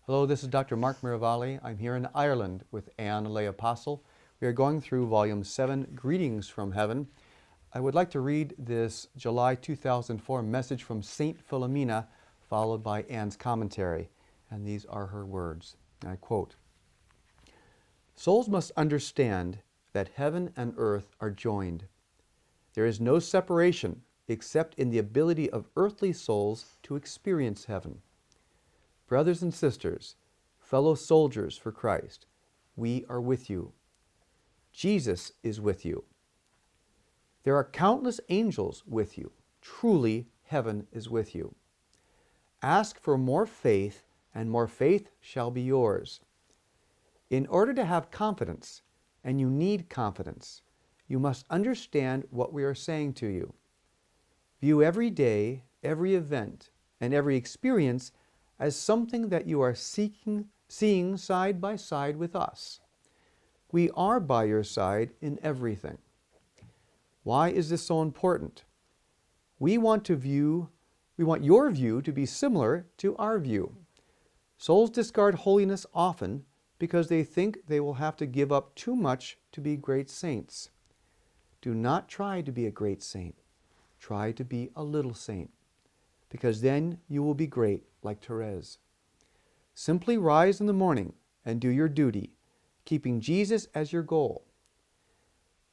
Hello, this is Dr. Mark Miravalle. I'm here in Ireland with Anne Lay Apostle. We are going through Volume 7, Greetings from Heaven. I would like to read this July 2004 message from St Philomena, followed by Anne's commentary. And these are her words. I quote, "Souls must understand that heaven and earth are joined. There is no separation except in the ability of earthly souls to experience heaven. Brothers and sisters, fellow soldiers for Christ, we are with you. Jesus is with you. There are countless angels with you. Truly, heaven is with you. Ask for more faith, and more faith shall be yours. In order to have confidence, and you need confidence, you must understand what we are saying to you. View every day, every event, and every experience as something that you are seeing side by side with us. We are by your side in everything. Why is this so important? We want your view to be similar to our view. Souls discard holiness often because they think they will have to give up too much to be great saints. Do not try to be a great saint. Try to be a little saint, because then you will be great like Therese. Simply rise in the morning and do your duty, keeping Jesus as your goal.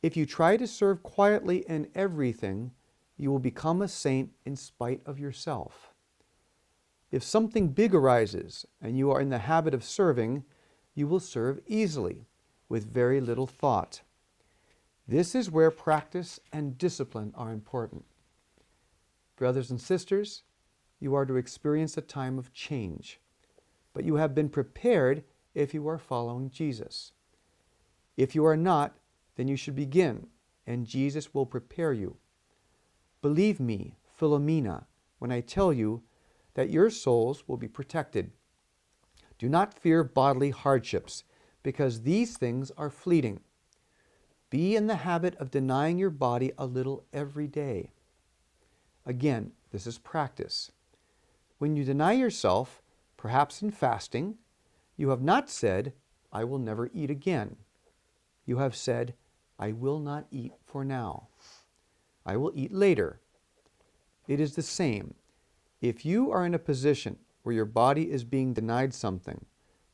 If you try to serve quietly in everything, you will become a saint in spite of yourself. If something big arises and you are in the habit of serving, you will serve easily, with very little thought. This is where practice and discipline are important. Brothers and sisters, you are to experience a time of change, but you have been prepared if you are following Jesus. If you are not, then you should begin, and Jesus will prepare you. Believe me, Philomena, when I tell you that your souls will be protected. Do not fear bodily hardships, because these things are fleeting. Be in the habit of denying your body a little every day. Again, this is practice. When you deny yourself, perhaps in fasting, you have not said, I will never eat again. You have said, I will not eat for now. I will eat later. It is the same. If you are in a position where your body is being denied something,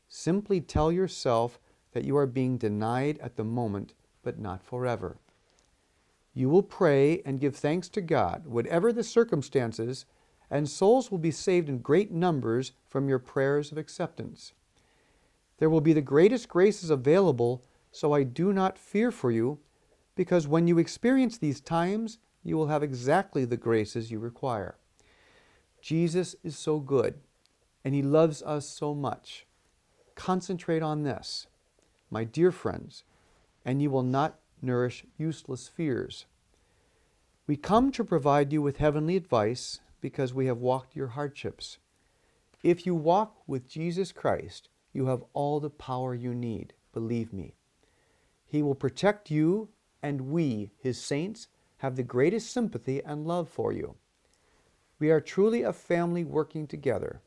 simply tell yourself that you are being denied at the moment, but not forever. You will pray and give thanks to God, whatever the circumstances, and souls will be saved in great numbers from your prayers of acceptance. There will be the greatest graces available, so I do not fear for you, because when you experience these times, you will have exactly the graces you require. Jesus is so good, and He loves us so much. Concentrate on this, my dear friends, and you will not nourish useless fears. We come to provide you with heavenly advice because we have walked your hardships. If you walk with Jesus Christ, you have all the power you need, believe me. He will protect you, and we, His saints, have the greatest sympathy and love for you. We are truly a family working together.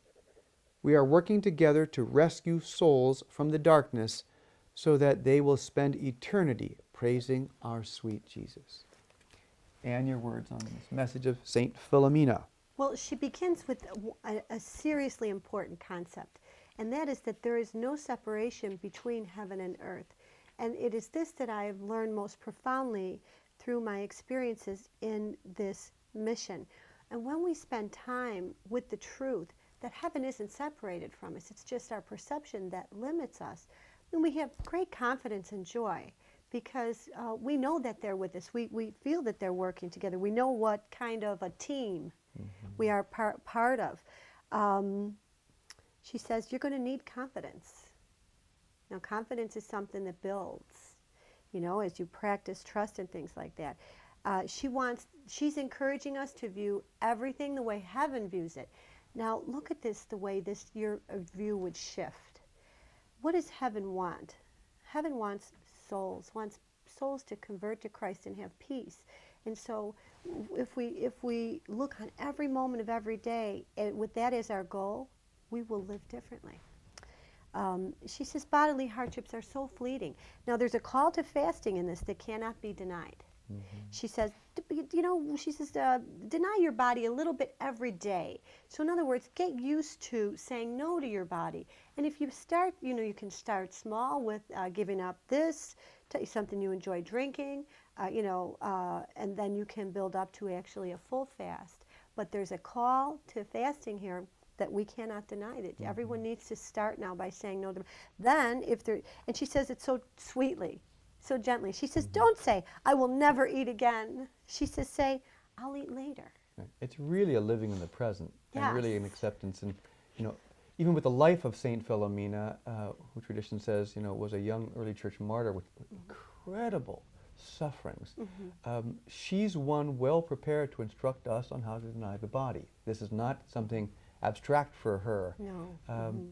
We are working together to rescue souls from the darkness so that they will spend eternity praising our sweet Jesus." And your words on this message of St. Philomena. Well, she begins with a seriously important concept, and that is that there is no separation between heaven and earth. And it is this that I have learned most profoundly through my experiences in this mission. And when we spend time with the truth that heaven isn't separated from us, it's just our perception that limits us, then we have great confidence and joy, because we know that they're with us. We feel that they're working together. We know what kind of a team we are part of. She says, you're going to need confidence. Now, confidence is something that builds, as you practice trust and things like that. She's encouraging us to view everything the way heaven views it. Now, look at this, the way your view would shift. What does heaven want? Heaven wants souls to convert to Christ and have peace. And so if we look on every moment of every day with that as our goal, we will live differently. She says bodily hardships are so fleeting. Now, there's a call to fasting in this that cannot be denied. She says, deny your body a little bit every day. So in other words, get used to saying no to your body. And if you start, you can start small with giving up this, something you enjoy drinking, and then you can build up to actually a full fast. But there's a call to fasting here that we cannot deny. That everyone needs to start now by saying no to them. Then, and she says it so sweetly, so gently. She says, don't say, I will never eat again. She says, say, I'll eat later. Right. It's really a living in the present, Yes. and really an acceptance. And, even with the life of St Philomena, who tradition says, was a young early church martyr with incredible sufferings, she's one well prepared to instruct us on how to deny the body. This is not something abstract for her. No.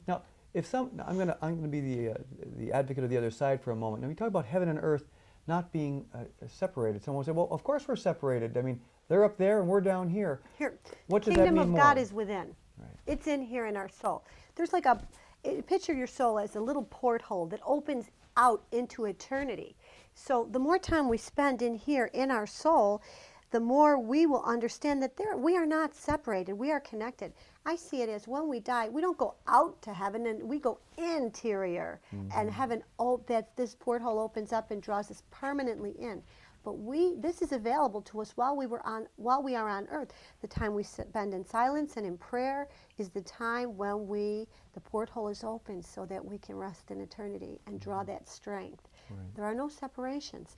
Now, I'm going to be the advocate of the other side for a moment. Now, we talk about heaven and earth not being separated. Someone will say, well, of course we're separated. I mean, they're up there and we're down here. Here, What does that mean more? Kingdom of God is within. Right. It's in here in our soul. There's like picture your soul as a little porthole that opens out into eternity. So the more time we spend in here in our soul, the more we will understand that we are not separated. We are connected. I see it as when we die, we don't go out to heaven, and we go interior. And heaven, that this porthole opens up and draws us permanently in. But this is available to us while we are on earth. The time we spend in silence and in prayer is the time when the porthole is open so that we can rest in eternity and draw that strength. Right. There are no separations.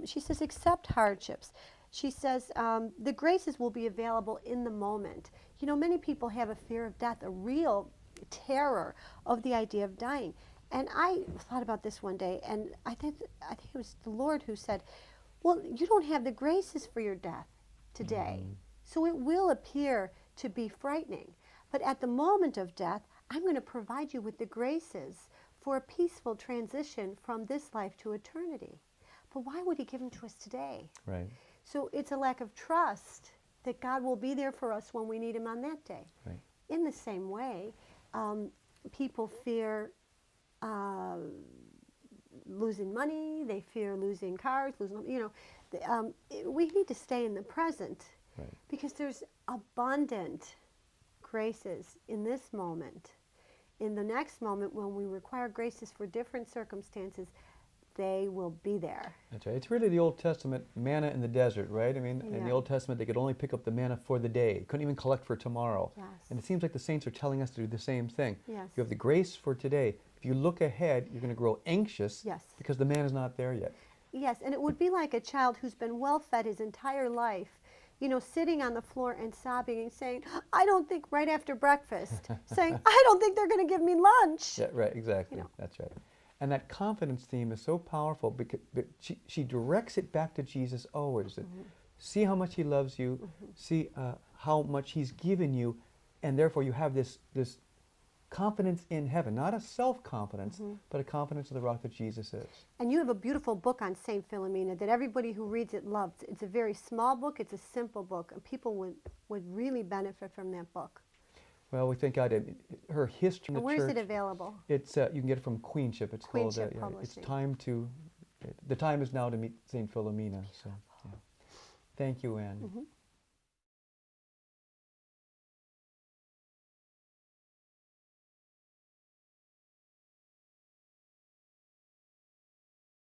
She says, accept hardships. She says, the graces will be available in the moment. Many people have a fear of death, a real terror of the idea of dying. And I thought about this one day, and I think it was the Lord who said, well, you don't have the graces for your death today. So it will appear to be frightening. But at the moment of death, I'm going to provide you with the graces for a peaceful transition from this life to eternity. But why would he give them to us today? Right. So it's a lack of trust that God will be there for us when we need him on that day. Right. In the same way, people fear losing money, they fear losing cars, we need to stay in the present. Right. Because there's abundant graces in this moment. In the next moment, when we require graces for different circumstances, they will be there. That's right. It's really the Old Testament manna in the desert, right? I mean, in the Old Testament, they could only pick up the manna for the day. Couldn't even collect for tomorrow. Yes. And it seems like the saints are telling us to do the same thing. Yes. You have the grace for today. If you look ahead, you're going to grow anxious. Yes. Because the manna is not there yet. Yes, and it would be like a child who's been well-fed his entire life, sitting on the floor and sobbing and saying, I don't think, right after breakfast, saying, I don't think they're going to give me lunch. Yeah, right, exactly. That's right. And that confidence theme is so powerful because she directs it back to Jesus always. See how much he loves you, see how much he's given you, and therefore you have this confidence in heaven, not a self-confidence, but a confidence in the rock that Jesus is. And you have a beautiful book on St. Philomena that everybody who reads it loves. It's a very small book, it's a simple book, and people would really benefit from that book. Well, we thank God. Her history in the Where church. is it available? It's you can get it from Queenship. It's Queenship called. Publishing. It's time to. The time is now to meet St. Philomena. So, yeah. Thank you, Anne.